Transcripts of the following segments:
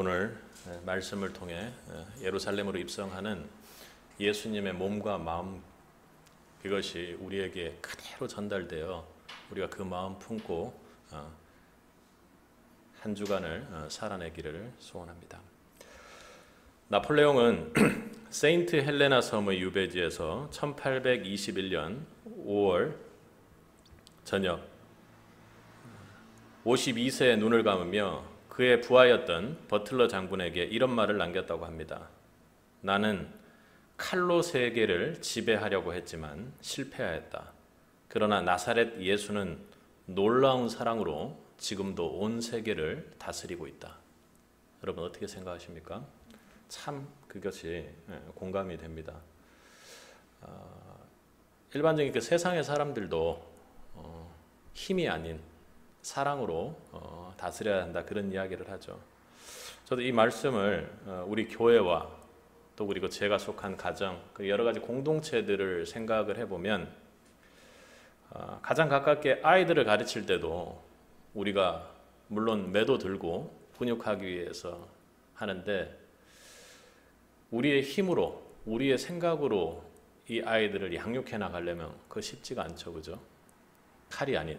오늘 말씀을 통해 예루살렘으로 입성하는 예수님의 몸과 마음, 그것이 우리에게 그대로 전달되어 우리가 그 마음 품고 한 주간을 살아내기를 소원합니다. 나폴레옹은 세인트 헬레나 섬의 유배지에서 1821년 5월 저녁 52세에 눈을 감으며 그의 부하였던 버틀러 장군에게 이런 말을 남겼다고 합니다. 나는 칼로 세계를 지배하려고 했지만 실패하였다. 그러나 나사렛 예수는 놀라운 사랑으로 지금도 온 세계를 다스리고 있다. 여러분 어떻게 생각하십니까? 참 그것이 공감이 됩니다. 일반적인 그 세상의 사람들도 힘이 아닌 사랑으로 다스려야 한다, 그런 이야기를 하죠. 저도 이 말씀을 우리 교회와 또 그리고 제가 속한 가정, 그 여러 가지 공동체들을 생각을 해보면 가장 가깝게 아이들을 가르칠 때도 우리가 물론 매도 들고 훈육하기 위해서 하는데 우리의 힘으로, 우리의 생각으로 이 아이들을 양육해 나가려면 그거 쉽지가 않죠, 그죠? 칼이 아닌,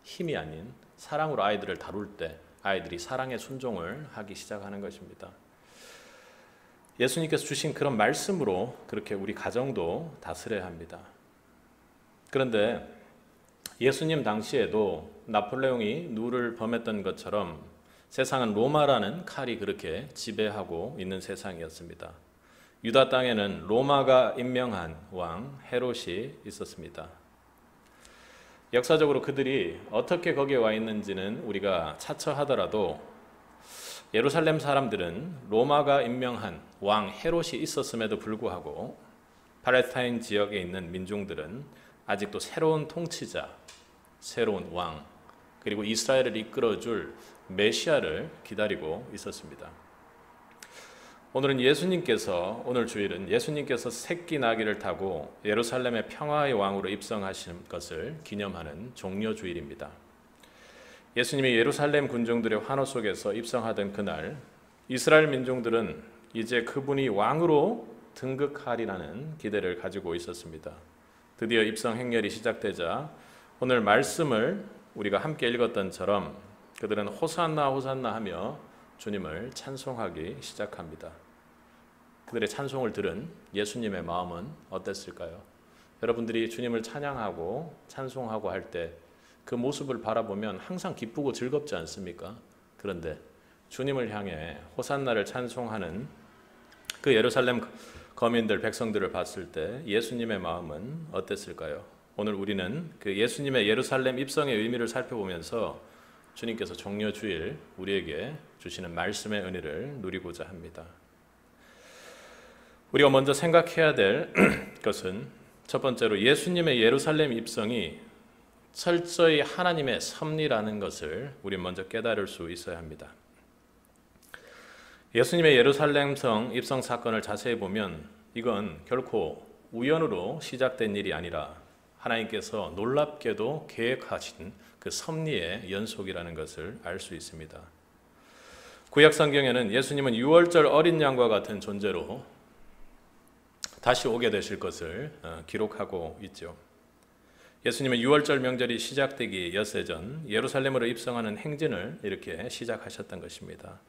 힘이 아닌 사랑으로 아이들을 다룰 때 아이들이 사랑의 순종을 하기 시작하는 것입니다. 예수님께서 주신 그런 말씀으로 그렇게 우리 가정도 다스려야 합니다. 그런데 예수님 당시에도 나폴레옹이 누를 범했던 것처럼 세상은 로마라는 칼이 그렇게 지배하고 있는 세상이었습니다. 유다 땅에는 로마가 임명한 왕 헤롯이 있었습니다. 역사적으로 그들이 어떻게 거기에 와 있는지는 우리가 차처하더라도 예루살렘 사람들은 로마가 임명한 왕 헤롯이 있었음에도 불구하고 팔레스타인 지역에 있는 민중들은 아직도 새로운 통치자, 새로운 왕, 그리고 이스라엘을 이끌어줄 메시아를 기다리고 있었습니다. 오늘은 오늘 주일은 예수님께서 새끼 나귀를 타고 예루살렘의 평화의 왕으로 입성하신 것을 기념하는 종려주일입니다. 예수님이 예루살렘 군중들의 환호 속에서 입성하던 그날, 이스라엘 민중들은 이제 그분이 왕으로 등극하리라는 기대를 가지고 있었습니다. 드디어 입성 행렬이 시작되자 오늘 말씀을 우리가 함께 읽었던처럼 그들은 호산나 호산나 하며 주님을 찬송하기 시작합니다. 그들의 찬송을 들은 예수님의 마음은 어땠을까요? 여러분들이 주님을 찬양하고 찬송하고 할 때 그 모습을 바라보면 항상 기쁘고 즐겁지 않습니까? 그런데 주님을 향해 호산나를 찬송하는 그 예루살렘 거민들, 백성들을 봤을 때 예수님의 마음은 어땠을까요? 오늘 우리는 그 예수님의 예루살렘 입성의 의미를 살펴보면서 주님께서 종려주일 우리에게 주시는 말씀의 은혜를 누리고자 합니다. 우리가 먼저 생각해야 될 것은 첫 번째로 예수님의 예루살렘 입성이 철저히 하나님의 섭리라는 것을 우리 먼저 깨달을 수 있어야 합니다. 예수님의 예루살렘성 입성 사건을 자세히 보면 이건 결코 우연으로 시작된 일이 아니라 하나님께서 놀랍게도 계획하신 그 섭리의 연속이라는 것을 알 수 있습니다. 구약 성경에는 예수님은 유월절 어린 양과 같은 존재로 다시 오게 되실 것을 기록하고 있죠. 예수님은 유월절 명절이 시작되기 엿새 전 예루살렘으로 입성하는 행진을 이렇게 시작하셨던 것입니다.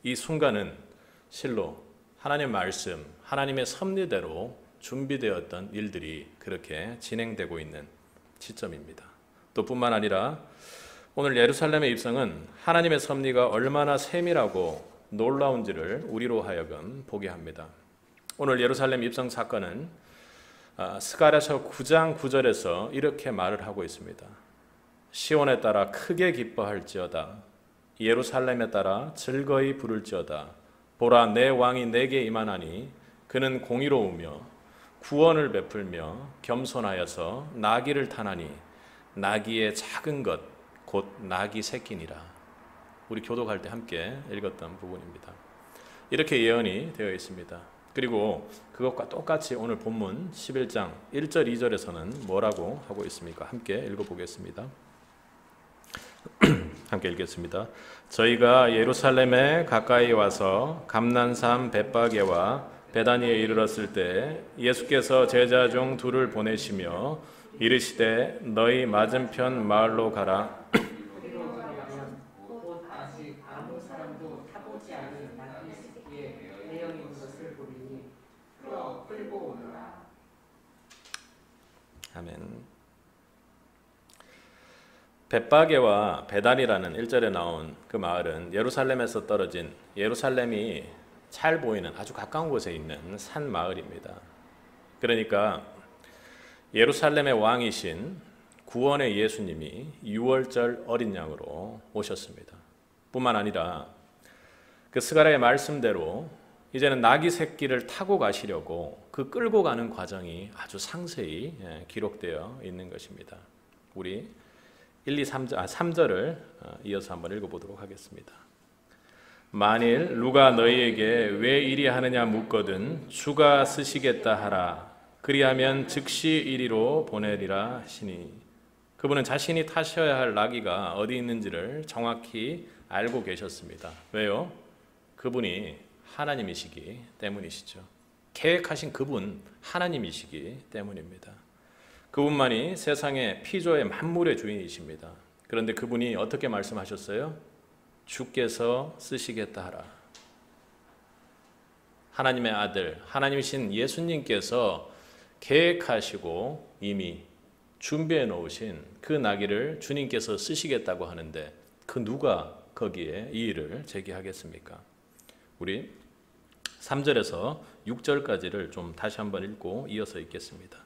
이 순간은 실로 하나님의 말씀, 하나님의 섭리대로 준비되었던 일들이 그렇게 진행되고 있는 시점입니다. 또 뿐만 아니라 오늘 예루살렘의 입성은 하나님의 섭리가 얼마나 세밀하고 놀라운지를 우리로 하여금 보게 합니다. 오늘 예루살렘 입성 사건은 스가랴서 9장 9절에서 이렇게 말을 하고 있습니다. 시온에 따라 크게 기뻐할지어다. 예루살렘에 따라 즐거이 부를지어다. 보라, 내 왕이 내게 임하나니 그는 공의로우며 구원을 베풀며 겸손하여서 나귀를 타나니 나귀의 작은 것 곧 나귀 새끼니라. 우리 교독할 때 함께 읽었던 부분입니다. 이렇게 예언이 되어 있습니다. 그리고 그것과 똑같이 오늘 본문 11장 1절 2절에서는 뭐라고 하고 있습니까? 함께 읽어보겠습니다. 함께 읽겠습니다. 저희가 예루살렘에 가까이 와서 감난산 벳바게와 베다니에 이르렀을 때 예수께서 제자 중 둘을 보내시며 이르시되 너희 맞은편 마을로 가라. 아멘. 벳바게와 베다니라는 1절에 나온 그 마을은 예루살렘에서 떨어진, 예루살렘이 잘 보이는 아주 가까운 곳에 있는 산 마을입니다. 그러니까 예루살렘의 왕이신 구원의 예수님이 유월절 어린 양으로 오셨습니다. 뿐만 아니라 그 스가랴의 말씀대로 이제는 나귀 새끼를 타고 가시려고 그 끌고 가는 과정이 아주 상세히 기록되어 있는 것입니다. 우리 3절을 이어서 한번 읽어보도록 하겠습니다. 만일 누가 너희에게 왜 이리 하느냐 묻거든 주가 쓰시겠다 하라. 그리하면 즉시 이리로 보내리라 하시니. 그분은 자신이 타셔야 할 나귀가 어디 있는지를 정확히 알고 계셨습니다. 왜요? 그분이 하나님이시기 때문이시죠. 계획하신 그분 하나님이시기 때문입니다. 그분만이 세상의 피조의 만물의 주인이십니다. 그런데 그분이 어떻게 말씀하셨어요? 주께서 쓰시겠다 하라. 하나님의 아들, 하나님이신 예수님께서 계획하시고 이미 준비해 놓으신 그 나귀를 주님께서 쓰시겠다고 하는데 그 누가 거기에 이의를 제기하겠습니까? 우리 3절에서 6절까지를 좀 다시 한번 읽고 이어서 읽겠습니다.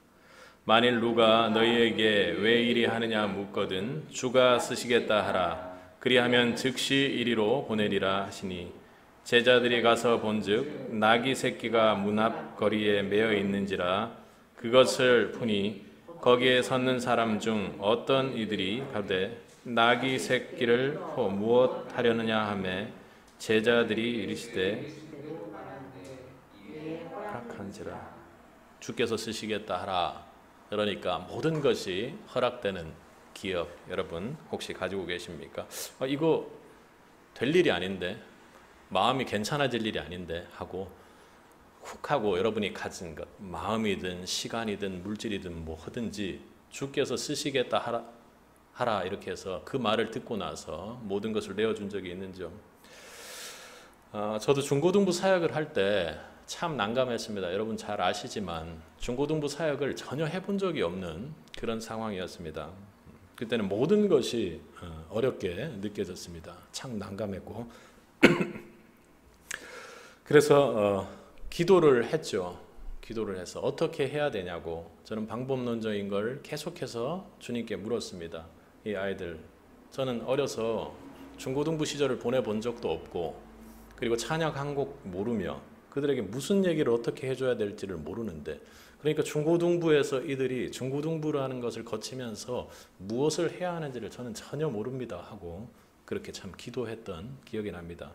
만일 누가 너희에게 왜 이리 하느냐 묻거든 주가 쓰시겠다 하라. 그리하면 즉시 이리로 보내리라 하시니 제자들이 가서 본즉 나귀 새끼가 문 앞 거리에 매어 있는지라. 그것을 보니 거기에 섰는 사람 중 어떤 이들이 가되 나귀 새끼를 무엇 하려느냐 하매 제자들이 이르시되 허락한지라. 주께서 쓰시겠다 하라. 그러니까 모든 것이 허락되는 기업, 여러분 혹시 가지고 계십니까? 이거 될 일이 아닌데, 마음이 괜찮아질 일이 아닌데 하고 훅 하고 여러분이 가진 것, 마음이든 시간이든 물질이든 뭐든지 주께서 쓰시겠다 하라 이렇게 해서 그 말을 듣고 나서 모든 것을 내어준 적이 있는지요? 저도 중고등부 사역을 할 때 참 난감했습니다. 여러분 잘 아시지만 중고등부 사역을 전혀 해본 적이 없는 그런 상황이었습니다. 그때는 모든 것이 어렵게 느껴졌습니다. 참 난감했고 그래서 기도를 했죠. 기도를 해서 어떻게 해야 되냐고 저는 방법론적인 걸 계속해서 주님께 물었습니다. 이 아이들, 저는 어려서 중고등부 시절을 보내본 적도 없고 그리고 찬양 한 곡 모르며 그들에게 무슨 얘기를 어떻게 해줘야 될지를 모르는데, 그러니까 중고등부에서 이들이 중고등부라는 것을 거치면서 무엇을 해야 하는지를 저는 전혀 모릅니다 하고 그렇게 참 기도했던 기억이 납니다.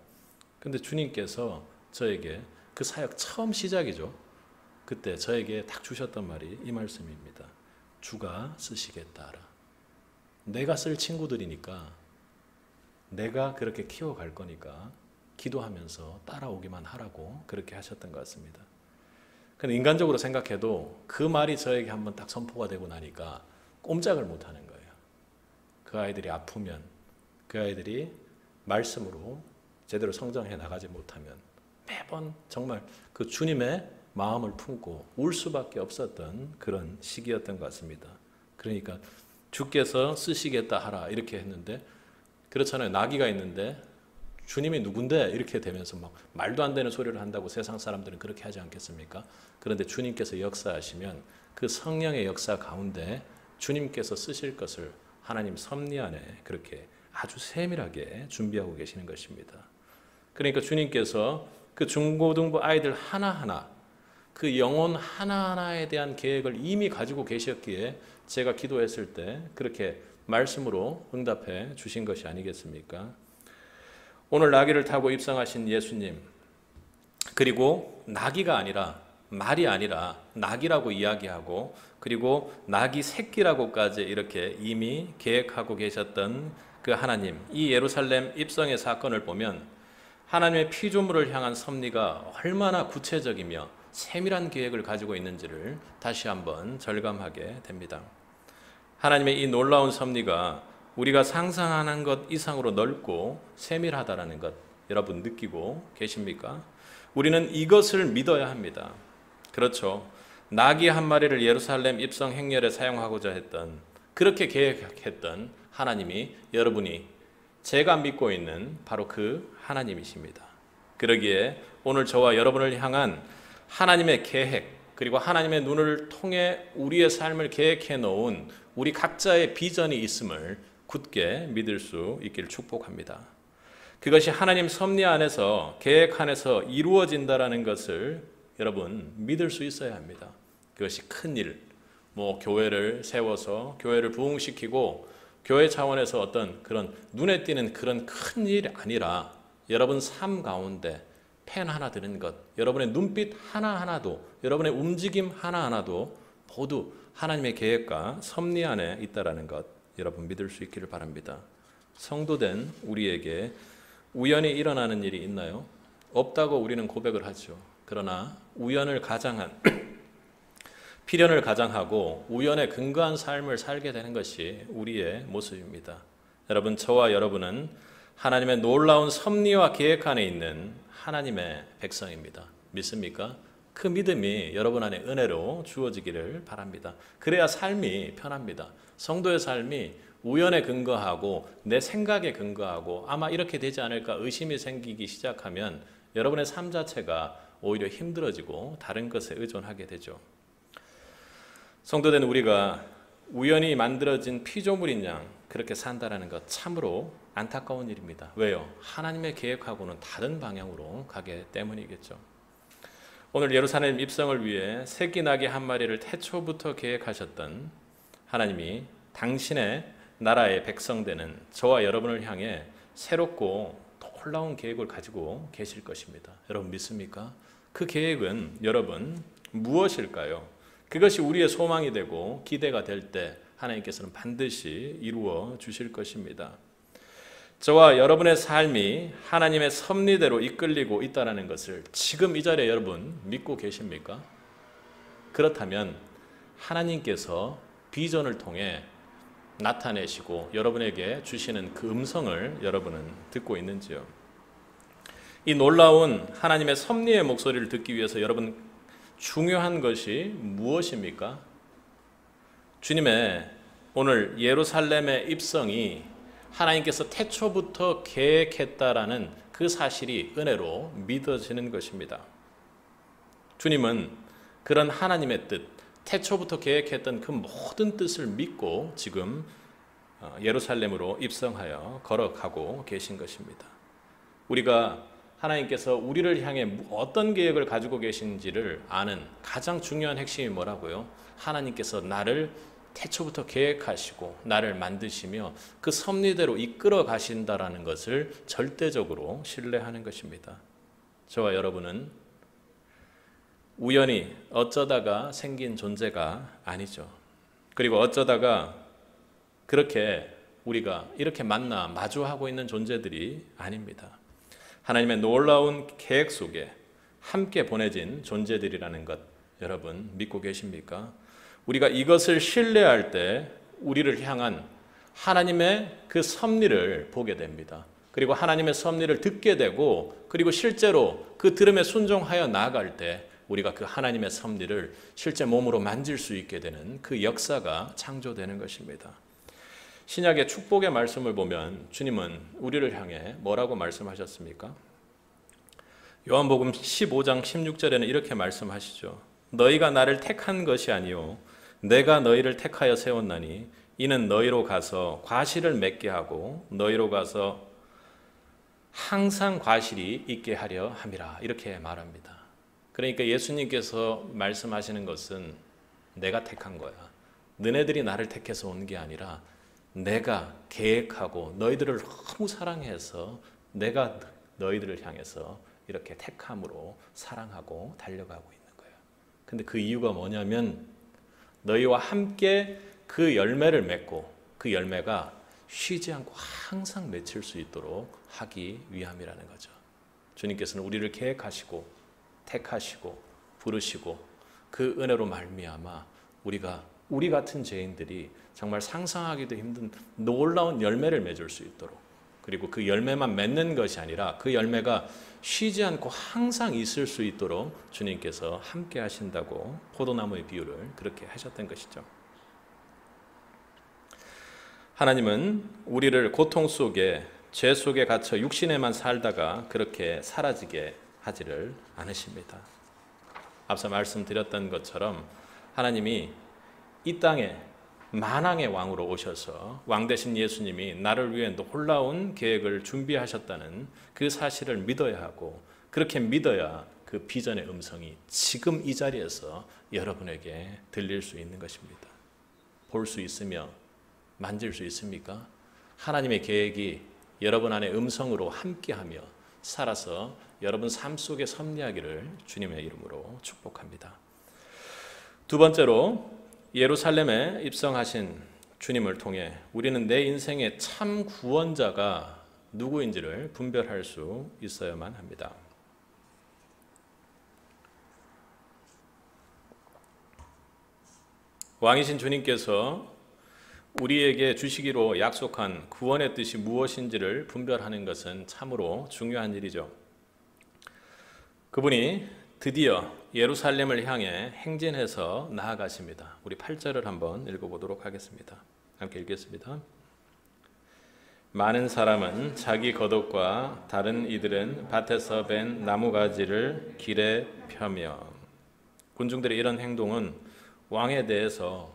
근데 주님께서 저에게 그 사역 처음 시작이죠. 그때 저에게 딱 주셨던 말이 이 말씀입니다. 주가 쓰시겠다 하라. 내가 쓸 친구들이니까, 내가 그렇게 키워갈 거니까 기도하면서 따라오기만 하라고 그렇게 하셨던 것 같습니다. 근데 인간적으로 생각해도 그 말이 저에게 한번 딱 선포가 되고 나니까 꼼짝을 못 하는 거예요. 그 아이들이 아프면, 그 아이들이 말씀으로 제대로 성장해 나가지 못하면 매번 정말 그 주님의 마음을 품고 울 수밖에 없었던 그런 시기였던 것 같습니다. 그러니까 주께서 쓰시겠다 하라 이렇게 했는데, 그렇잖아요. 나귀가 있는데 주님이 누군데 이렇게 되면서 막 말도 안 되는 소리를 한다고 세상 사람들은 그렇게 하지 않겠습니까? 그런데 주님께서 역사하시면 그 성령의 역사 가운데 주님께서 쓰실 것을 하나님 섭리 안에 그렇게 아주 세밀하게 준비하고 계시는 것입니다. 그러니까 주님께서 그 중고등부 아이들 하나하나, 그 영혼 하나하나에 대한 계획을 이미 가지고 계셨기에 제가 기도했을 때 그렇게 말씀으로 응답해 주신 것이 아니겠습니까? 오늘 나귀를 타고 입성하신 예수님, 그리고 나귀가 아니라 말이 아니라 나귀라고 이야기하고 그리고 나귀 새끼라고까지 이렇게 이미 계획하고 계셨던 그 하나님, 이 예루살렘 입성의 사건을 보면 하나님의 피조물을 향한 섭리가 얼마나 구체적이며 세밀한 계획을 가지고 있는지를 다시 한번 절감하게 됩니다. 하나님의 이 놀라운 섭리가 우리가 상상하는 것 이상으로 넓고 세밀하다라는 것 여러분 느끼고 계십니까? 우리는 이것을 믿어야 합니다. 그렇죠. 나귀 한 마리를 예루살렘 입성 행렬에 사용하고자 했던, 그렇게 계획했던 하나님이 여러분이 제가 믿고 있는 바로 그 하나님이십니다. 그러기에 오늘 저와 여러분을 향한 하나님의 계획, 그리고 하나님의 눈을 통해 우리의 삶을 계획해 놓은 우리 각자의 비전이 있음을 굳게 믿을 수 있기를 축복합니다. 그것이 하나님 섭리 안에서, 계획 안에서 이루어진다라는 것을 여러분 믿을 수 있어야 합니다. 그것이 큰 일, 교회를 세워서 교회를 부흥시키고 교회 차원에서 어떤 그런 눈에 띄는 그런 큰 일이 아니라 여러분 삶 가운데 펜 하나 드는 것, 여러분의 눈빛 하나하나도, 여러분의 움직임 하나하나도 모두 하나님의 계획과 섭리 안에 있다라는 것 여러분 믿을 수 있기를 바랍니다. 성도된 우리에게 우연히 일어나는 일이 있나요? 없다고 우리는 고백을 하죠. 그러나 우연을 가장한 필연을 가장하고 우연에 근거한 삶을 살게 되는 것이 우리의 모습입니다. 여러분, 저와 여러분은 하나님의 놀라운 섭리와 계획 안에 있는 하나님의 백성입니다. 믿습니까? 그 믿음이 여러분 안에 은혜로 주어지기를 바랍니다. 그래야 삶이 편합니다. 성도의 삶이 우연에 근거하고 내 생각에 근거하고 아마 이렇게 되지 않을까 의심이 생기기 시작하면 여러분의 삶 자체가 오히려 힘들어지고 다른 것에 의존하게 되죠. 성도된 우리가 우연히 만들어진 피조물인 양 그렇게 산다라는 것 참으로 안타까운 일입니다. 왜요? 하나님의 계획하고는 다른 방향으로 가기 때문이겠죠. 오늘 예루살렘 입성을 위해 새끼 나귀 한 마리를 태초부터 계획하셨던 하나님이 당신의 나라의 백성 되는 저와 여러분을 향해 새롭고 놀라운 계획을 가지고 계실 것입니다. 여러분 믿습니까? 그 계획은 여러분 무엇일까요? 그것이 우리의 소망이 되고 기대가 될 때 하나님께서는 반드시 이루어 주실 것입니다. 저와 여러분의 삶이 하나님의 섭리대로 이끌리고 있다는 것을 지금 이 자리에 여러분 믿고 계십니까? 그렇다면 하나님께서 비전을 통해 나타내시고 여러분에게 주시는 그 음성을 여러분은 듣고 있는지요? 이 놀라운 하나님의 섭리의 목소리를 듣기 위해서 여러분 중요한 것이 무엇입니까? 주님의 오늘 예루살렘의 입성이 하나님께서 태초부터 계획했다라는 그 사실이 은혜로 믿어지는 것입니다. 주님은 그런 하나님의 뜻, 태초부터 계획했던 그 모든 뜻을 믿고 지금 예루살렘으로 입성하여 걸어가고 계신 것입니다. 우리가 하나님께서 우리를 향해 어떤 계획을 가지고 계신지를 아는 가장 중요한 핵심이 뭐라고요? 하나님께서 나를 태초부터 계획하시고 나를 만드시며 그 섭리대로 이끌어 가신다라는 것을 절대적으로 신뢰하는 것입니다. 저와 여러분은 우연히 어쩌다가 생긴 존재가 아니죠. 그리고 어쩌다가 그렇게 우리가 이렇게 만나 마주하고 있는 존재들이 아닙니다. 하나님의 놀라운 계획 속에 함께 보내진 존재들이라는 것 여러분 믿고 계십니까? 우리가 이것을 신뢰할 때 우리를 향한 하나님의 그 섭리를 보게 됩니다. 그리고 하나님의 섭리를 듣게 되고 그리고 실제로 그 들음에 순종하여 나아갈 때 우리가 그 하나님의 섭리를 실제 몸으로 만질 수 있게 되는 그 역사가 창조되는 것입니다. 신약의 축복의 말씀을 보면 주님은 우리를 향해 뭐라고 말씀하셨습니까? 요한복음 15장 16절에는 이렇게 말씀하시죠. 너희가 나를 택한 것이 아니요 내가 너희를 택하여 세웠나니 이는 너희로 가서 과실을 맺게 하고 너희로 가서 항상 과실이 있게 하려 함이라 이렇게 말합니다. 그러니까 예수님께서 말씀하시는 것은 내가 택한 거야. 너네들이 나를 택해서 온 게 아니라 내가 계획하고 너희들을 너무 사랑해서 내가 너희들을 향해서 이렇게 택함으로 사랑하고 달려가고 있는 거예요. 근데 그 이유가 뭐냐면 너희와 함께 그 열매를 맺고 그 열매가 쉬지 않고 항상 맺힐 수 있도록 하기 위함이라는 거죠. 주님께서는 우리를 계획하시고 택하시고 부르시고 그 은혜로 말미암아 우리 같은 죄인들이 정말 상상하기도 힘든 놀라운 열매를 맺을 수 있도록, 그리고 그 열매만 맺는 것이 아니라 그 열매가 쉬지 않고 항상 있을 수 있도록 주님께서 함께 하신다고 포도나무의 비유를 그렇게 하셨던 것이죠. 하나님은 우리를 고통 속에, 죄 속에 갇혀 육신에만 살다가 그렇게 사라지게 하지를 않으십니다. 앞서 말씀드렸던 것처럼 하나님이 이 땅에 만왕의 왕으로 오셔서 왕 되신 예수님이 나를 위해 놀라운 계획을 준비하셨다는 그 사실을 믿어야 하고, 그렇게 믿어야 그 비전의 음성이 지금 이 자리에서 여러분에게 들릴 수 있는 것입니다. 볼 수 있으며 만질 수 있습니까? 하나님의 계획이 여러분 안에 음성으로 함께하며 살아서 여러분 삶 속에 섭리하기를 주님의 이름으로 축복합니다. 두 번째로, 예루살렘에 입성하신 주님을 통해 우리는 내 인생의 참 구원자가 누구인지를 분별할 수 있어야만 합니다. 왕이신 주님께서 우리에게 주시기로 약속한 구원의 뜻이 무엇인지를 분별하는 것은 참으로 중요한 일이죠. 그분이 드디어 예루살렘을 향해 행진해서 나아가십니다. 우리 8절을 한번 읽어보도록 하겠습니다. 함께 읽겠습니다. 많은 사람은 자기 겉옷과 다른 이들은 밭에서 벤 나무가지를 길에 펴며. 군중들의 이런 행동은 왕에 대해서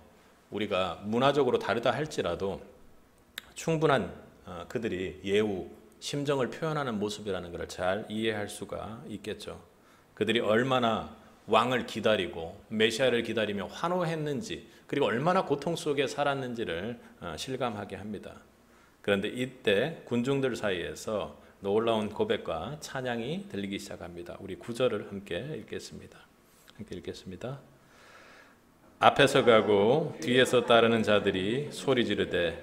우리가 문화적으로 다르다 할지라도 충분한 그들이 예우, 심정을 표현하는 모습이라는 것을 잘 이해할 수가 있겠죠. 그들이 얼마나 왕을 기다리고 메시아를 기다리며 환호했는지, 그리고 얼마나 고통 속에 살았는지를 실감하게 합니다. 그런데 이때 군중들 사이에서 놀라운 고백과 찬양이 들리기 시작합니다. 우리 9절을 함께 읽겠습니다. 함께 읽겠습니다. 앞에서 가고 뒤에서 따르는 자들이 소리 지르되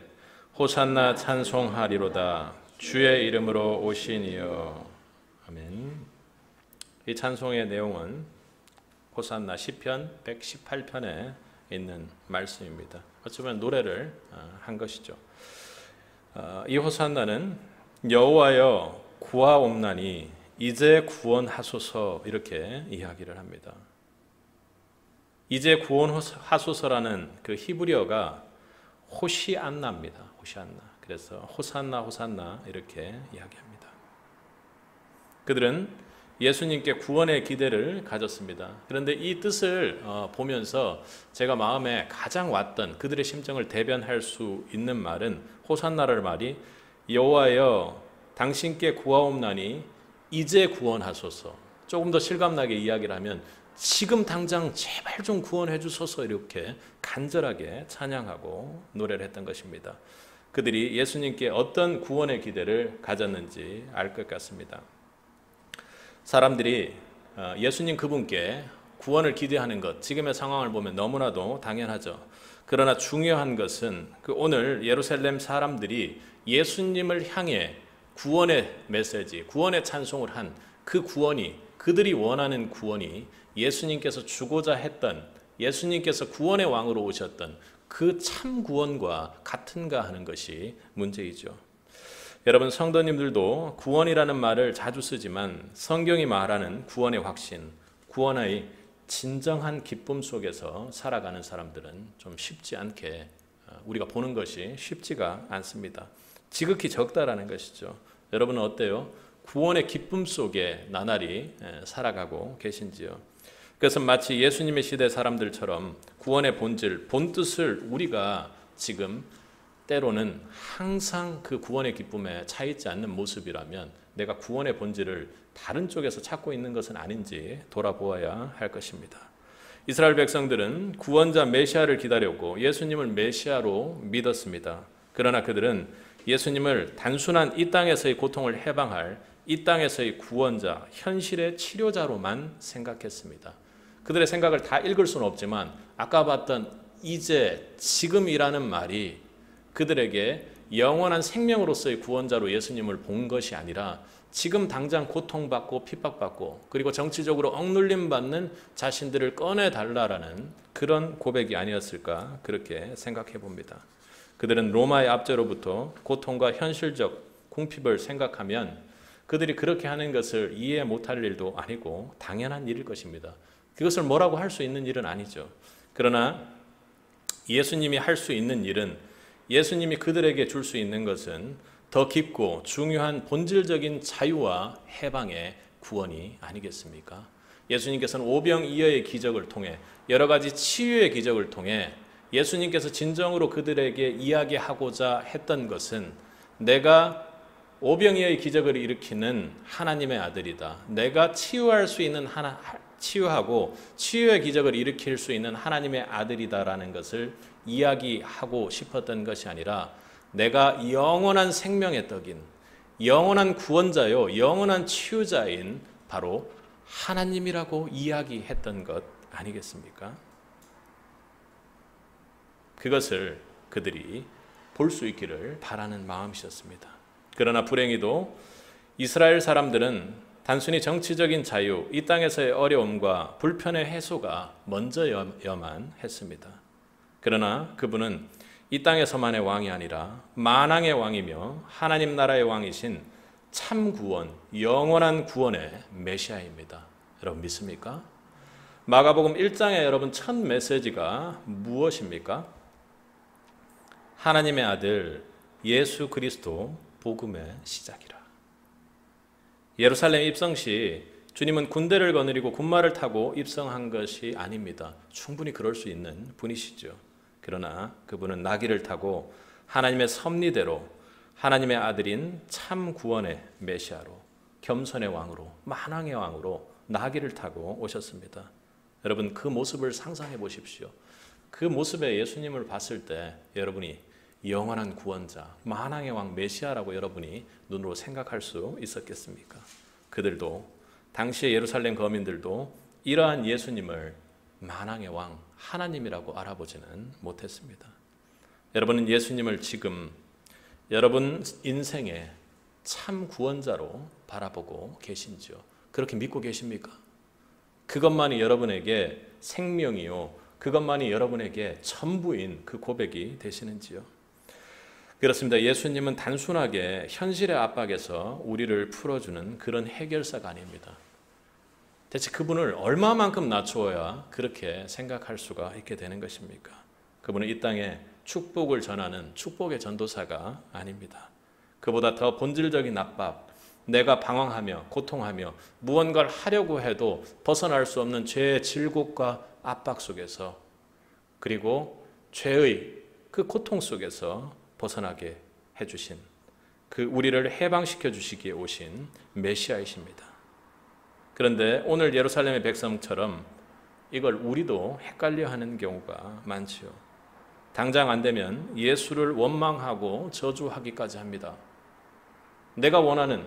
호산나 찬송하리로다 주의 이름으로 오시니여. 아멘. 이 찬송의 내용은 호산나 시편 118편에 있는 말씀입니다. 어쩌면 노래를 한 것이죠. 이 호산나는 여호와여 구하옵나니 이제 구원하소서, 이렇게 이야기를 합니다. 이제 구원하소서라는 그 히브리어가 호시안나입니다. 호시안나. 그래서 호산나 호산나 이렇게 이야기합니다. 그들은 예수님께 구원의 기대를 가졌습니다. 그런데 이 뜻을 보면서 제가 마음에 가장 왔던, 그들의 심정을 대변할 수 있는 말은, 호산나라를 말이 여호와여 당신께 구하옵나니 이제 구원하소서. 조금 더 실감나게 이야기를 하면 지금 당장 제발 좀 구원해 주소서, 이렇게 간절하게 찬양하고 노래를 했던 것입니다. 그들이 예수님께 어떤 구원의 기대를 가졌는지 알 것 같습니다. 사람들이 예수님 그분께 구원을 기대하는 것, 지금의 상황을 보면 너무나도 당연하죠. 그러나 중요한 것은 오늘 예루살렘 사람들이 예수님을 향해 구원의 메시지, 구원의 찬송을 한 그 구원이, 그들이 원하는 구원이 예수님께서 주고자 했던, 예수님께서 구원의 왕으로 오셨던 그 참 구원과 같은가 하는 것이 문제이죠. 여러분, 성도님들도 구원이라는 말을 자주 쓰지만 성경이 말하는 구원의 확신, 구원의 진정한 기쁨 속에서 살아가는 사람들은 좀 쉽지 않게, 우리가 보는 것이 쉽지가 않습니다. 지극히 적다라는 것이죠. 여러분은 어때요? 구원의 기쁨 속에 나날이 살아가고 계신지요? 그래서 마치 예수님의 시대 사람들처럼 구원의 본질, 본뜻을 우리가 지금 때로는 항상 그 구원의 기쁨에 차 있지 않는 모습이라면 내가 구원의 본질을 다른 쪽에서 찾고 있는 것은 아닌지 돌아보아야 할 것입니다. 이스라엘 백성들은 구원자 메시아를 기다렸고 예수님을 메시아로 믿었습니다. 그러나 그들은 예수님을 단순한 이 땅에서의 고통을 해방할 이 땅에서의 구원자, 현실의 치료자로만 생각했습니다. 그들의 생각을 다 읽을 수는 없지만 아까 봤던 이제, 지금이라는 말이 그들에게 영원한 생명으로서의 구원자로 예수님을 본 것이 아니라 지금 당장 고통받고 핍박받고 그리고 정치적으로 억눌림 받는 자신들을 꺼내달라라는 그런 고백이 아니었을까 그렇게 생각해 봅니다. 그들은 로마의 압제로부터 고통과 현실적 궁핍을 생각하면 그들이 그렇게 하는 것을 이해 못할 일도 아니고 당연한 일일 것입니다. 그것을 뭐라고 할 수 있는 일은 아니죠. 그러나 예수님이 할 수 있는 일은 예수님이 그들에게 줄 수 있는 것은 더 깊고 중요한 본질적인 자유와 해방의 구원이 아니겠습니까? 예수님께서는 오병이어의 기적을 통해 여러 가지 치유의 기적을 통해 예수님께서 진정으로 그들에게 이야기하고자 했던 것은 내가 오병이어의 기적을 일으키는 하나님의 아들이다. 내가 치유할 수 있는 치유하고 치유의 기적을 일으킬 수 있는 하나님의 아들이다라는 것을 이야기하고 싶었던 것이 아니라 내가 영원한 생명의 떡인 영원한 구원자요 영원한 치유자인 바로 하나님이라고 이야기했던 것 아니겠습니까? 그것을 그들이 볼 수 있기를 바라는 마음이셨습니다. 그러나 불행히도 이스라엘 사람들은 단순히 정치적인 자유, 이 땅에서의 어려움과 불편의 해소가 먼저여만 했습니다. 그러나 그분은 이 땅에서만의 왕이 아니라 만왕의 왕이며 하나님 나라의 왕이신 참 구원, 영원한 구원의 메시아입니다. 여러분 믿습니까? 마가복음 1장에 여러분 첫 메시지가 무엇입니까? 하나님의 아들 예수 그리스도 복음의 시작이라. 예루살렘 입성 시 주님은 군대를 거느리고 군마를 타고 입성한 것이 아닙니다. 충분히 그럴 수 있는 분이시죠. 그러나 그분은 나귀를 타고 하나님의 섭리대로 하나님의 아들인 참 구원의 메시아로 겸손의 왕으로 만왕의 왕으로 나귀를 타고 오셨습니다. 여러분 그 모습을 상상해 보십시오. 그 모습에 예수님을 봤을 때 여러분이 영원한 구원자, 만왕의 왕 메시아라고 여러분이 눈으로 생각할 수 있었겠습니까? 그들도 당시의 예루살렘 거민들도 이러한 예수님을 만왕의 왕 하나님이라고 알아보지는 못했습니다. 여러분은 예수님을 지금 여러분 인생의 참 구원자로 바라보고 계신지요? 그렇게 믿고 계십니까? 그것만이 여러분에게 생명이요, 그것만이 여러분에게 전부인 그 고백이 되시는지요? 그렇습니다. 예수님은 단순하게 현실의 압박에서 우리를 풀어주는 그런 해결사가 아닙니다. 대체 그분을 얼마만큼 낮추어야 그렇게 생각할 수가 있게 되는 것입니까? 그분은 이 땅에 축복을 전하는 축복의 전도사가 아닙니다. 그보다 더 본질적인 압박, 내가 방황하며 고통하며 무언가를 하려고 해도 벗어날 수 없는 죄의 질곡과 압박 속에서 그리고 죄의 그 고통 속에서 벗어나게 해주신 그 우리를 해방시켜 주시기에 오신 메시아이십니다. 그런데 오늘 예루살렘의 백성처럼 이걸 우리도 헷갈려하는 경우가 많지요. 당장 안 되면 예수를 원망하고 저주하기까지 합니다. 내가 원하는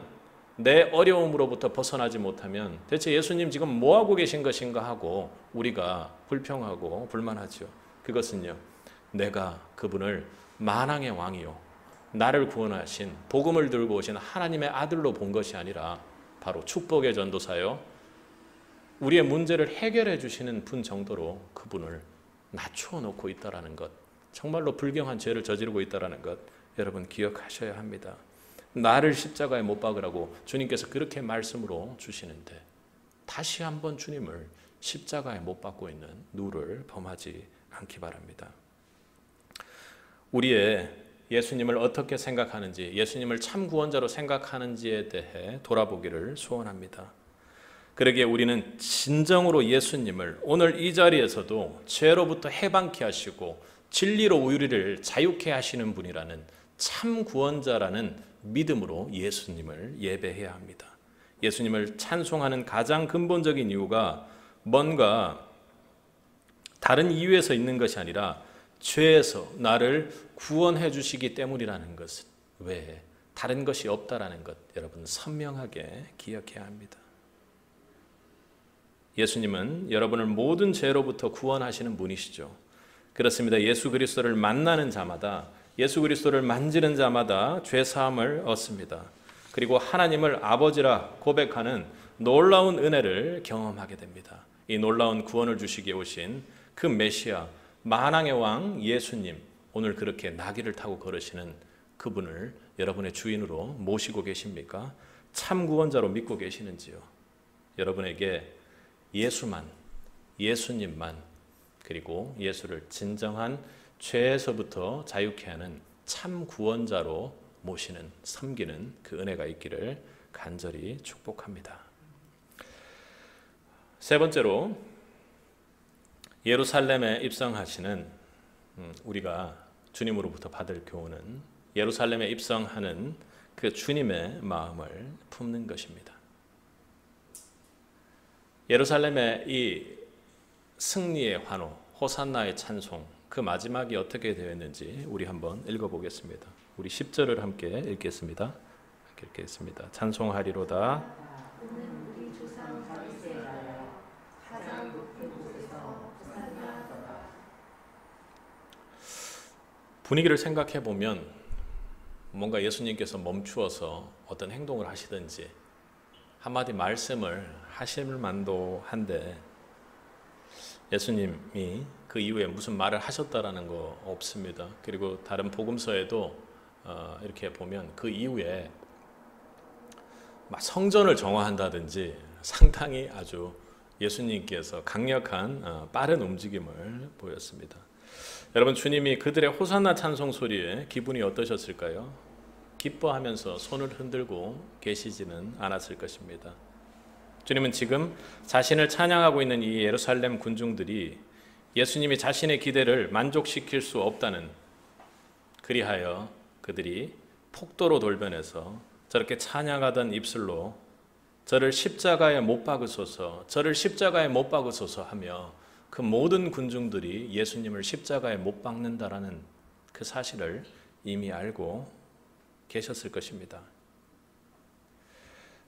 내 어려움으로부터 벗어나지 못하면 대체 예수님 지금 뭐하고 계신 것인가 하고 우리가 불평하고 불만하죠. 그것은요, 내가 그분을 만왕의 왕이요 나를 구원하신 복음을 들고 오신 하나님의 아들로 본 것이 아니라 바로 축복의 전도사요 우리의 문제를 해결해 주시는 분 정도로 그분을 낮추어 놓고 있다는 것, 정말로 불경한 죄를 저지르고 있다는 것 여러분 기억하셔야 합니다. 나를 십자가에 못 박으라고 주님께서 그렇게 말씀으로 주시는데 다시 한번 주님을 십자가에 못 박고 있는 누를 범하지 않기 바랍니다. 우리의 예수님을 어떻게 생각하는지, 예수님을 참 구원자로 생각하는지에 대해 돌아보기를 소원합니다. 그러기에 우리는 진정으로 예수님을 오늘 이 자리에서도 죄로부터 해방케 하시고 진리로 우리를 자유케 하시는 분이라는 참 구원자라는 믿음으로 예수님을 예배해야 합니다. 예수님을 찬송하는 가장 근본적인 이유가 뭔가 다른 이유에서 있는 것이 아니라 죄에서 나를 구원해 주시기 때문이라는 것 외에 다른 것이 없다라는 것 여러분 선명하게 기억해야 합니다. 예수님은 여러분을 모든 죄로부터 구원하시는 분이시죠. 그렇습니다. 예수 그리스도를 만나는 자마다 예수 그리스도를 만지는 자마다 죄 사함을 얻습니다. 그리고 하나님을 아버지라 고백하는 놀라운 은혜를 경험하게 됩니다. 이 놀라운 구원을 주시기에 오신 그 메시아, 만왕의 왕 예수님, 오늘 그렇게 나귀를 타고 걸으시는 그분을 여러분의 주인으로 모시고 계십니까? 참 구원자로 믿고 계시는지요? 여러분에게 예수만, 예수님만, 그리고 예수를 진정한 죄에서부터 자유케 하는 참 구원자로 모시는, 섬기는 그 은혜가 있기를 간절히 축복합니다. 세 번째로 예루살렘에 입성하시는 우리가 주님으로부터 받을 교훈은 예루살렘에 입성하는 그 주님의 마음을 품는 것입니다. 예루살렘의 이 승리의 환호, 호산나의 찬송, 그 마지막이 어떻게 되었는지 우리 한번 읽어보겠습니다. 우리 10절을 함께 읽겠습니다. 읽겠습니다. 찬송하리로다. 분위기를 생각해 보면 뭔가 예수님께서 멈추어서 어떤 행동을 하시든지 한마디 말씀을 하실 만도 한데 예수님이 그 이후에 무슨 말을 하셨다라는 거 없습니다. 그리고 다른 복음서에도 이렇게 보면 그 이후에 막 성전을 정화한다든지 상당히 아주 예수님께서 강력한 빠른 움직임을 보였습니다. 여러분, 주님이 그들의 호산나 찬송 소리에 기분이 어떠셨을까요? 기뻐하면서 손을 흔들고 계시지는 않았을 것입니다. 주님은 지금 자신을 찬양하고 있는 이 예루살렘 군중들이 예수님이 자신의 기대를 만족시킬 수 없다는, 그리하여 그들이 폭도로 돌변해서 저렇게 찬양하던 입술로 저를 십자가에 못 박으소서, 저를 십자가에 못 박으소서 하며 그 모든 군중들이 예수님을 십자가에 못 박는다라는 그 사실을 이미 알고 계셨을 것입니다.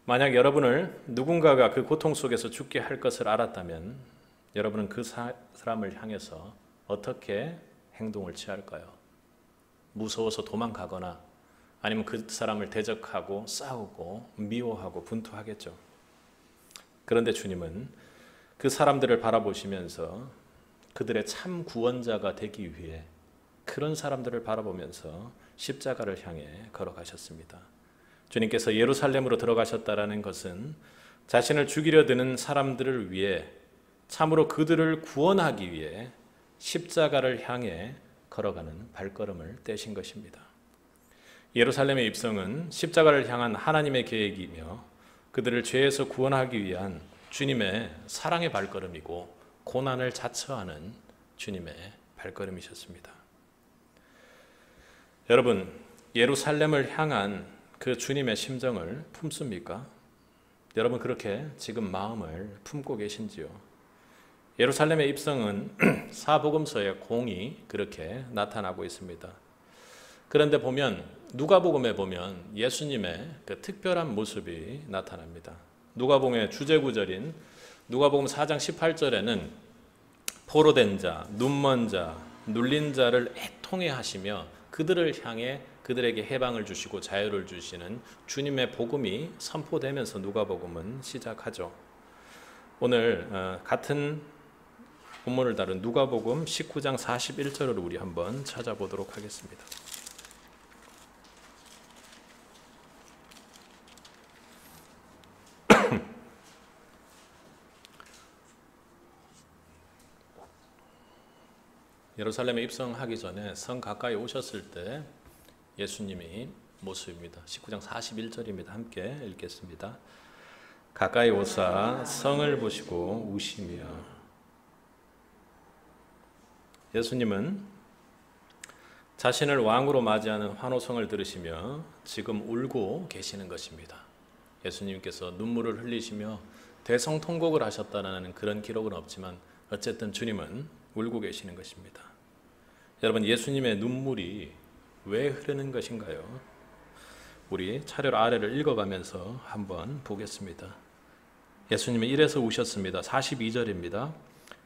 만약 여러분을 누군가가 그 고통 속에서 죽게 할 것을 알았다면 여러분은 그 사람을 향해서 어떻게 행동을 취할까요? 무서워서 도망가거나 아니면 그 사람을 대적하고 싸우고 미워하고 분투하겠죠. 그런데 주님은 그 사람들을 바라보시면서 그들의 참 구원자가 되기 위해 그런 사람들을 바라보면서 십자가를 향해 걸어가셨습니다. 주님께서 예루살렘으로 들어가셨다라는 것은 자신을 죽이려 드는 사람들을 위해, 참으로 그들을 구원하기 위해 십자가를 향해 걸어가는 발걸음을 떼신 것입니다. 예루살렘의 입성은 십자가를 향한 하나님의 계획이며 그들을 죄에서 구원하기 위한 주님의 사랑의 발걸음이고 고난을 자처하는 주님의 발걸음이셨습니다. 여러분, 예루살렘을 향한 그 주님의 심정을 품습니까? 여러분, 그렇게 지금 마음을 품고 계신지요? 예루살렘의 입성은 사복음서의 공이 그렇게 나타나고 있습니다. 그런데 보면 누가복음에 보면 예수님의 그 특별한 모습이 나타납니다. 누가복음의 주제구절인 누가복음 4장 18절에는 포로된 자, 눈먼 자, 눌린 자를 애통해 하시며 그들을 향해 그들에게 해방을 주시고 자유를 주시는 주님의 복음이 선포되면서 누가복음은 시작하죠. 오늘 같은 본문을 다룬 누가복음 19장 41절을 우리 한번 찾아보도록 하겠습니다. 예루살렘에 입성하기 전에 성 가까이 오셨을 때 예수님이 모습입니다. 19장 41절입니다. 함께 읽겠습니다. 가까이 오사 성을 보시고 우시며. 예수님은 자신을 왕으로 맞이하는 환호성을 들으시며 지금 울고 계시는 것입니다. 예수님께서 눈물을 흘리시며 대성통곡을 하셨다는 그런 기록은 없지만 어쨌든 주님은 울고 계시는 것입니다. 여러분, 예수님의 눈물이 왜 흐르는 것인가요? 우리 차례로 아래를 읽어가면서 한번 보겠습니다. 예수님이 이래서 우셨습니다. 42절입니다.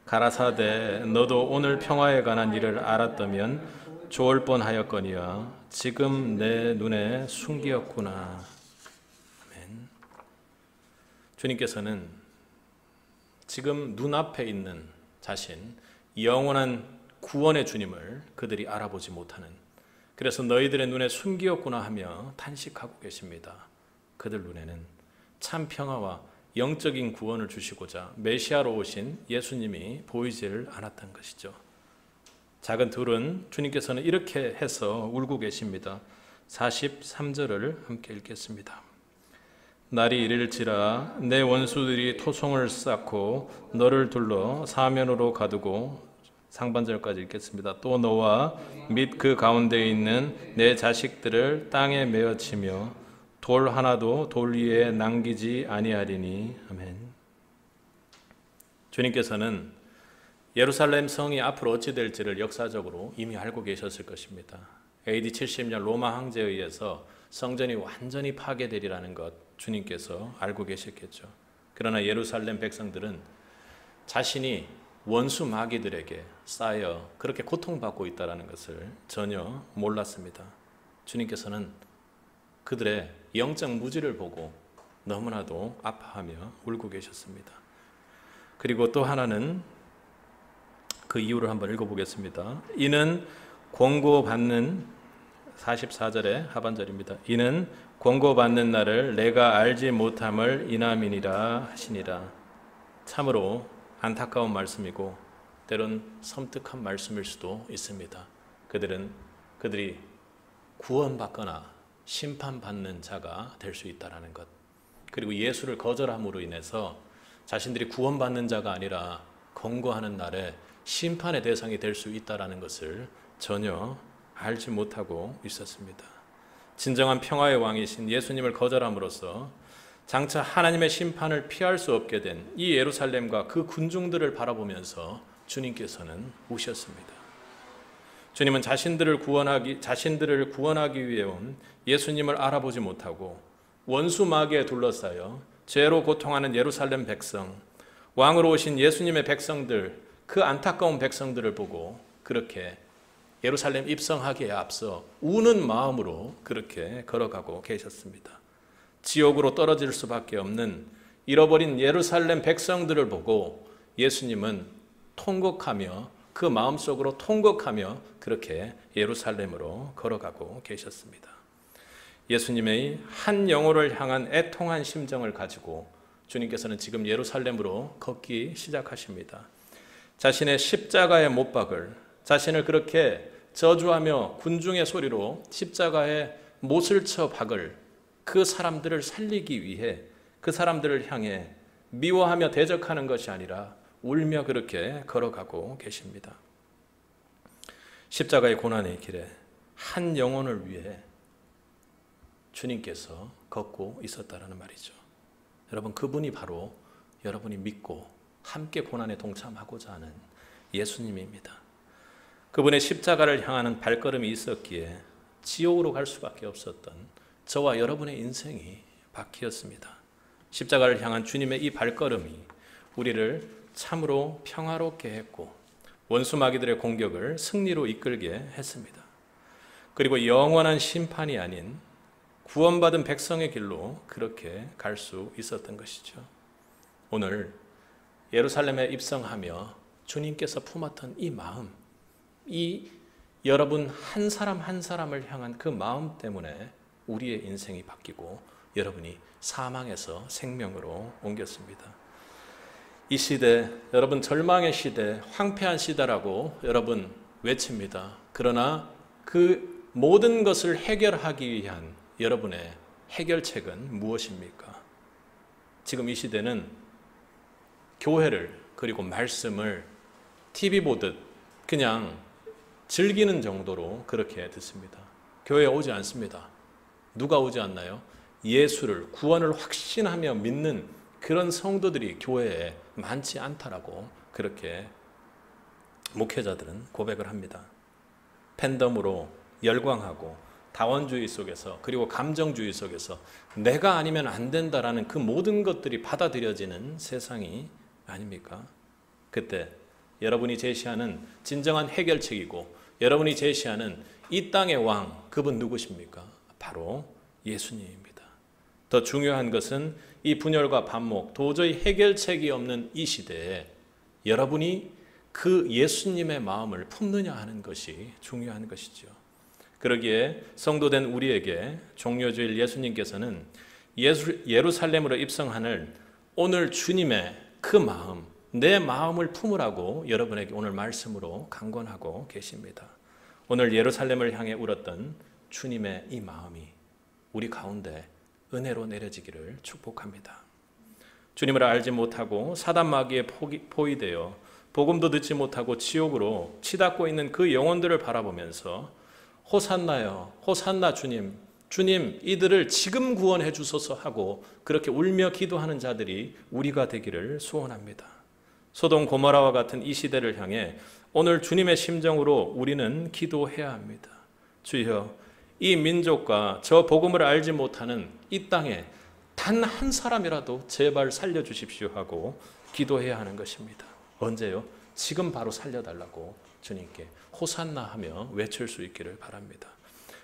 가라사대 너도 오늘 평화에 관한 일을 알았다면 좋을 뻔하였거니와 지금 내 눈에 숨기었구나. 아멘. 주님께서는 지금 눈앞에 있는 자신, 영원한 구원의 주님을 그들이 알아보지 못하는, 그래서 너희들의 눈에 숨기었구나 하며 탄식하고 계십니다. 그들 눈에는 참 평화와 영적인 구원을 주시고자 메시아로 오신 예수님이 보이지를 않았던 것이죠. 작은 둘은 주님께서는 이렇게 해서 울고 계십니다. 43절을 함께 읽겠습니다. 날이 이를지라 내 원수들이 토성을 쌓고 너를 둘러 사면으로 가두고, 상반절까지 읽겠습니다. 또 너와 및 그 가운데 있는 내 자식들을 땅에 메어치며 돌 하나도 돌 위에 남기지 아니하리니. 아멘. 주님께서는 예루살렘 성이 앞으로 어찌 될지를 역사적으로 이미 알고 계셨을 것입니다. AD 70년 로마 황제에 의해서 성전이 완전히 파괴되리라는 것 주님께서 알고 계셨겠죠. 그러나 예루살렘 백성들은 자신이 원수 마귀들에게 쌓여 그렇게 고통받고 있다는 것을 전혀 몰랐습니다. 주님께서는 그들의 영적 무지를 보고 너무나도 아파하며 울고 계셨습니다. 그리고 또 하나는 그 이유를 한번 읽어보겠습니다. 이는 권고받는, 44절의 하반절입니다. 이는 권고받는 날을 내가 알지 못함을 인함이니라 하시니라. 참으로 안타까운 말씀이고 때론 섬뜩한 말씀일 수도 있습니다. 그들이 구원받거나 심판받는 자가 될 수 있다는 것, 그리고 예수를 거절함으로 인해서 자신들이 구원받는 자가 아니라 권고하는 날에 심판의 대상이 될 수 있다는 것을 전혀 알지 못하고 있었습니다. 진정한 평화의 왕이신 예수님을 거절함으로써 장차 하나님의 심판을 피할 수 없게 된 이 예루살렘과 그 군중들을 바라보면서 주님께서는 우셨습니다. 주님은 자신들을 구원하기 위해 온 예수님을 알아보지 못하고 원수 마귀에 둘러싸여 죄로 고통하는 예루살렘 백성, 왕으로 오신 예수님의 백성들, 그 안타까운 백성들을 보고 그렇게 예루살렘 입성하기에 앞서 우는 마음으로 그렇게 걸어가고 계셨습니다. 지옥으로 떨어질 수밖에 없는 잃어버린 예루살렘 백성들을 보고 예수님은 통곡하며 그 마음속으로 통곡하며 그렇게 예루살렘으로 걸어가고 계셨습니다. 예수님의 한 영혼을 향한 애통한 심정을 가지고 주님께서는 지금 예루살렘으로 걷기 시작하십니다. 자신의 십자가의 못박을, 자신을 그렇게 저주하며 군중의 소리로 십자가에 못을 쳐 박을 그 사람들을 살리기 위해 그 사람들을 향해 미워하며 대적하는 것이 아니라 울며 그렇게 걸어가고 계십니다. 십자가의 고난의 길에 한 영혼을 위해 주님께서 걷고 있었다는 말이죠. 여러분, 그분이 바로 여러분이 믿고 함께 고난에 동참하고자 하는 예수님입니다. 그분의 십자가를 향하는 발걸음이 있었기에 지옥으로 갈 수밖에 없었던 저와 여러분의 인생이 바뀌었습니다. 십자가를 향한 주님의 이 발걸음이 우리를 참으로 평화롭게 했고 원수 마귀들의 공격을 승리로 이끌게 했습니다. 그리고 영원한 심판이 아닌 구원받은 백성의 길로 그렇게 갈 수 있었던 것이죠. 오늘 예루살렘에 입성하며 주님께서 품었던 이 마음, 이 여러분 한 사람 한 사람을 향한 그 마음 때문에 우리의 인생이 바뀌고 여러분이 사망에서 생명으로 옮겼습니다. 이 시대, 여러분 절망의 시대, 황폐한 시대라고 여러분 외칩니다. 그러나 그 모든 것을 해결하기 위한 여러분의 해결책은 무엇입니까? 지금 이 시대는 교회를 그리고 말씀을 TV 보듯 그냥 즐기는 정도로 그렇게 듣습니다. 교회에 오지 않습니다. 누가 오지 않나요? 예수를, 구원을 확신하며 믿는 그런 성도들이 교회에 많지 않다라고 그렇게 목회자들은 고백을 합니다. 팬덤으로 열광하고 다원주의 속에서 그리고 감정주의 속에서 내가 아니면 안 된다라는 그 모든 것들이 받아들여지는 세상이 아닙니까? 그때 여러분이 제시하는 진정한 해결책이고 여러분이 제시하는 이 땅의 왕, 그분 누구십니까? 바로 예수님입니다. 더 중요한 것은 이 분열과 반목, 도저히 해결책이 없는 이 시대에 여러분이 그 예수님의 마음을 품느냐 하는 것이 중요한 것이죠. 그러기에 성도된 우리에게 종려주일 예수님께서는 예루살렘으로 입성하는 오늘 주님의 그 마음, 내 마음을 품으라고 여러분에게 오늘 말씀으로 강권하고 계십니다. 오늘 예루살렘을 향해 울었던 주님의 이 마음이 우리 가운데 은혜로 내려지기를 축복합니다. 주님을 알지 못하고 사단 마귀에 포위되어 복음도 듣지 못하고 지옥으로 치닫고 있는 그 영혼들을 바라보면서 호산나요, 호산나 주님, 주님 이들을 지금 구원해 주소서 하고 그렇게 울며 기도하는 자들이 우리가 되기를 소원합니다. 소돔 고모라와 같은 이 시대를 향해 오늘 주님의 심정으로 우리는 기도해야 합니다. 주여, 이 민족과 저 복음을 알지 못하는 이 땅에 단 한 사람이라도 제발 살려주십시오 하고 기도해야 하는 것입니다. 언제요? 지금 바로 살려달라고 주님께 호산나 하며 외칠 수 있기를 바랍니다.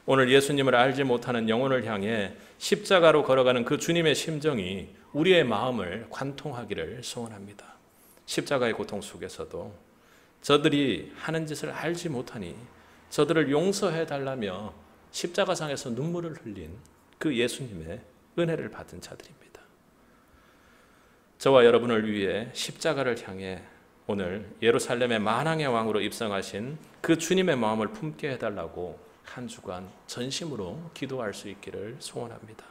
오늘 예수님을 알지 못하는 영혼을 향해 십자가로 걸어가는 그 주님의 심정이 우리의 마음을 관통하기를 소원합니다. 십자가의 고통 속에서도 저들이 하는 짓을 알지 못하니 저들을 용서해 달라며 십자가상에서 눈물을 흘린 그 예수님의 은혜를 받은 자들입니다. 저와 여러분을 위해 십자가를 향해 오늘 예루살렘의 만왕의 왕으로 입성하신 그 주님의 마음을 품게 해달라고 한 주간 전심으로 기도할 수 있기를 소원합니다.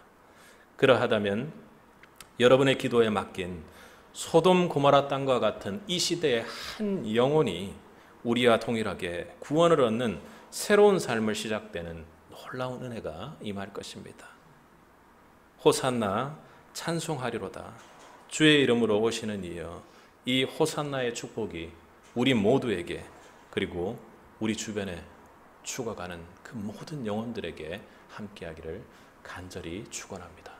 그러하다면 여러분의 기도에 맡긴 소돔 고모라 땅과 같은 이 시대의 한 영혼이 우리와 동일하게 구원을 얻는 새로운 삶을 시작되는 놀라운 은혜가 임할 것입니다. 호산나 찬송하리로다. 주의 이름으로 오시는 이여, 이 호산나의 축복이 우리 모두에게 그리고 우리 주변에 죽어가는 그 모든 영혼들에게 함께하기를 간절히 축원합니다.